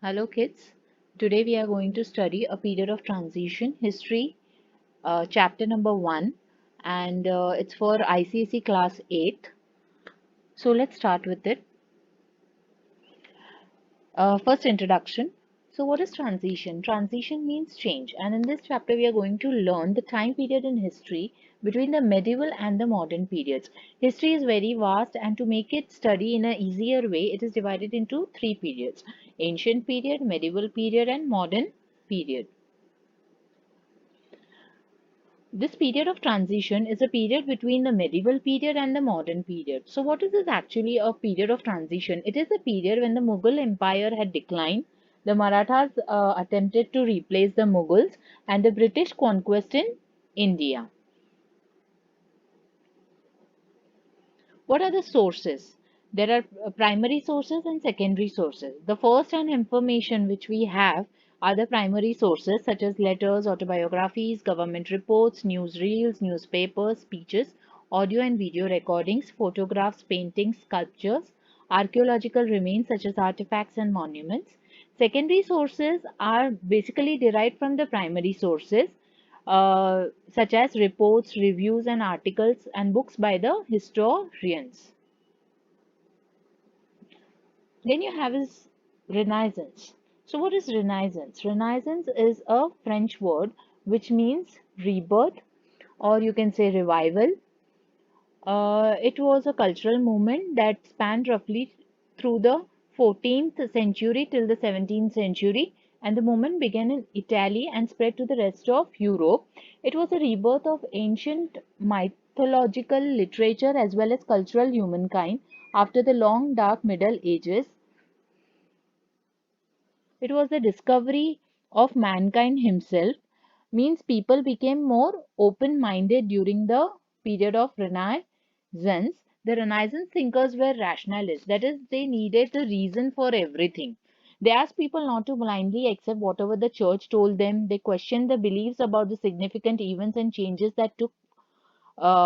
Hello kids. Today we are going to study a period of transition history, chapter number 1, and it's for ICSE class 8. So let's start with it. First introduction. So what is transition? Transition means change, and in this chapter we are going to learn the time period in history between the medieval and the modern periods. History is very vast, and to make it study in an easier way, it is divided into three periods: ancient period, medieval period, and modern period. This period of transition is a period between the medieval period and the modern period. So, what is this actually a period of transition? It is a period when the Mughal Empire had declined, the Marathas attempted to replace the Mughals, and the British conquest in India. What are the sources? There are primary sources and secondary sources. The first hand information which we have are the primary sources such as letters, autobiographies, government reports, newsreels, newspapers, speeches, audio and video recordings, photographs, paintings, sculptures, archaeological remains such as artifacts and monuments. Secondary sources are basically derived from the primary sources such as reports, reviews, and articles and books by the historians. Then you have is Renaissance. So, what is Renaissance? Renaissance is a French word which means rebirth, or you can say revival. It was a cultural movement that spanned roughly through the 14th century till the 17th century, and the movement began in Italy and spread to the rest of Europe. It was a rebirth of ancient mythological literature as well as cultural humankind after the long dark Middle Ages. It was the discovery of mankind himself, means people became more open minded during the period of Renaissance. The Renaissance thinkers were rationalists, that is, they needed the reason for everything. They asked people not to blindly accept whatever the church told them. They questioned the beliefs about the significant events and changes that took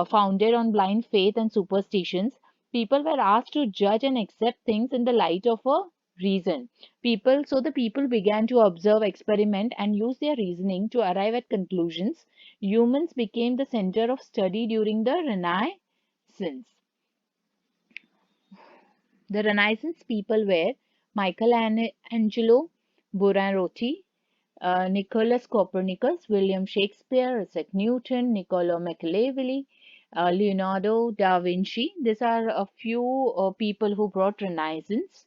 founded on blind faith and superstitions. People were asked to judge and accept things in the light of a reason. The people began to observe, experiment, and use their reasoning to arrive at conclusions. Humans became the center of study during the Renaissance. The Renaissance people were Michelangelo Buonarroti, Nicholas Copernicus, William Shakespeare, Isaac Newton, Niccolo Machiavelli, Leonardo da Vinci. These are a few people who brought Renaissance.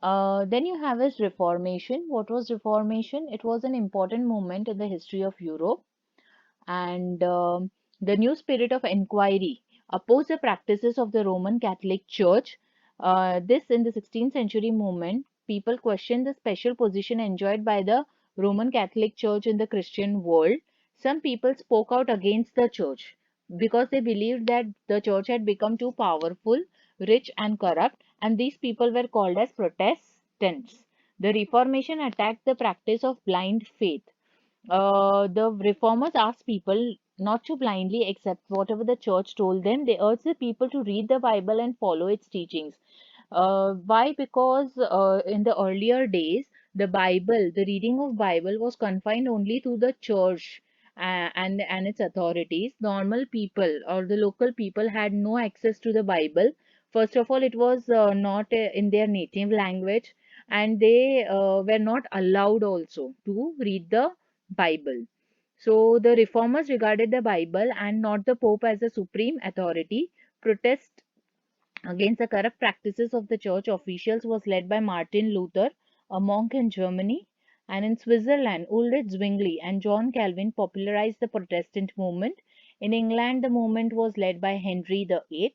Then you have is Reformation. What was Reformation? It was an important moment in the history of Europe, and the new spirit of inquiry opposed the practices of the Roman Catholic Church. This in the 16th century movement, people questioned the special position enjoyed by the Roman Catholic Church in the Christian world. Some people spoke out against the church because they believed that the church had become too powerful, rich, and corrupt, and these people were called as Protestants. The Reformation attacked the practice of blind faith. The reformers asked people not to blindly accept whatever the church told them. They urged the people to read the Bible and follow its teachings. Why? Because in the earlier days, the Bible, the reading of Bible was confined only to the church and its authorities. Normal people or the local people had no access to the Bible. First of all, it was not in their native language, and they were not allowed also to read the Bible. So the reformers regarded the Bible and not the Pope as the supreme authority. Protest against the corrupt practices of the church officials was led by Martin Luther, a monk in Germany. And in Switzerland, Ulrich Zwingli and John Calvin popularized the Protestant movement. In England, the movement was led by Henry VIII.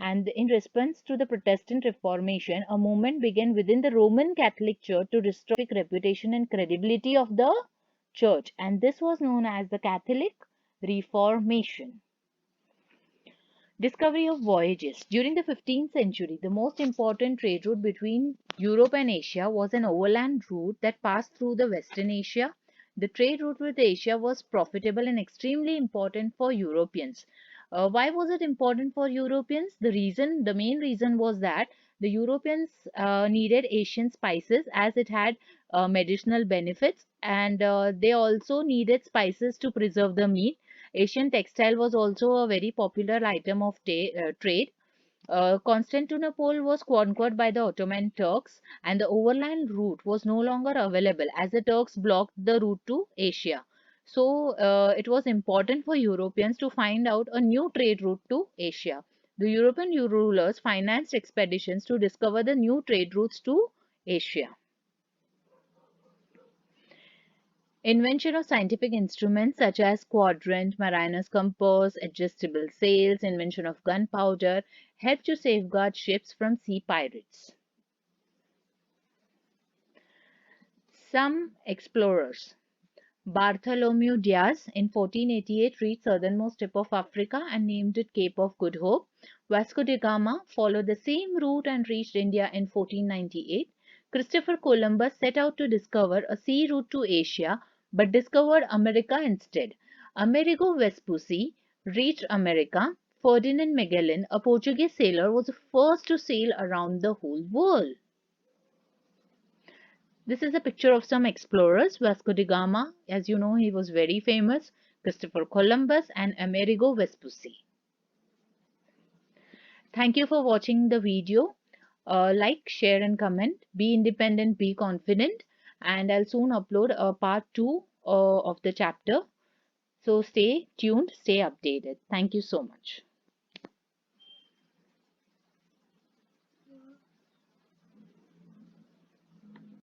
And in response to the Protestant Reformation, a movement began within the Roman Catholic Church to restore the reputation and credibility of the Church. And this was known as the Catholic Reformation. Discovery of voyages. During the 15th century, the most important trade route between Europe and Asia was an overland route that passed through the Western Asia. The trade route with Asia was profitable and extremely important for Europeans. Why was it important for Europeans? The main reason was that the Europeans needed Asian spices as it had medicinal benefits, and they also needed spices to preserve the meat. Asian textile was also a very popular item of trade. Constantinople was conquered by the Ottoman Turks, and the overland route was no longer available as the Turks blocked the route to Asia. So, it was important for Europeans to find out a new trade route to Asia. The European rulers financed expeditions to discover the new trade routes to Asia. Invention of scientific instruments such as quadrant, mariner's compass, adjustable sails, invention of gunpowder helped to safeguard ships from sea pirates. Some explorers. Bartholomew Diaz in 1488 reached southernmost tip of Africa and named it Cape of Good Hope. Vasco da Gama followed the same route and reached India in 1498. Christopher Columbus set out to discover a sea route to Asia but discovered America instead. Amerigo Vespucci reached America. Ferdinand Magellan, a Portuguese sailor, was the first to sail around the whole world. This is a picture of some explorers. Vasco da Gama, as you know, he was very famous. Christopher Columbus and Amerigo Vespucci. Thank you for watching the video. Like, share and comment. Be independent, be confident. And I'll soon upload a part 2 of the chapter. So stay tuned, stay updated. Thank you so much.